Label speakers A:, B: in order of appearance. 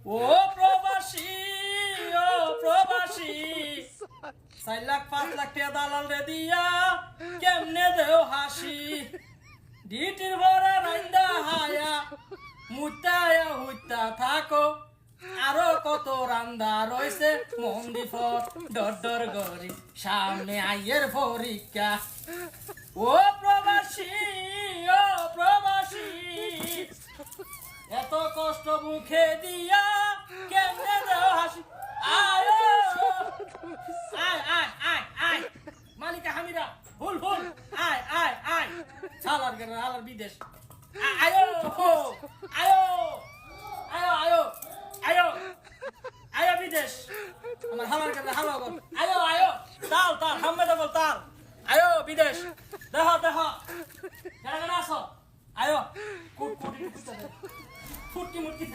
A: ও প্রবাসী, ও প্রবাসী, 4 লাখ 5 লাখ টাকা দালাল রে দিয়া কেমনে দেও হাসি, ডিটির ভরা রাইন্দা হায়া মুতায়া হুইতা থাকো, আরো কত রান্দা রইছে মন্দিফর ডর ডর গরি সামনে আইয়ের পরীক্ষা। ও প্রবাসী, ও প্রবাসী, এত কষ্ট মুখে দিয়া কেমনে দেও হাসি, আয় আয় আয় আয় আয় মালিকা হামিরা ভুল ভুল, আয় আয় আয় সালার গেল আলার বিদেশ, আয়ো আয়ো আয়ো আয়ো আয়ো আয়ো বিদেশ, আমার হালার গেল হালো গল, আয়ো আয়ো তাল তাল হাম্মে বল তাল, আয়ো বিদেশ, দেহ দেহ কেন আসো, আয়ো কুট কুটি ফুটকি মুটকি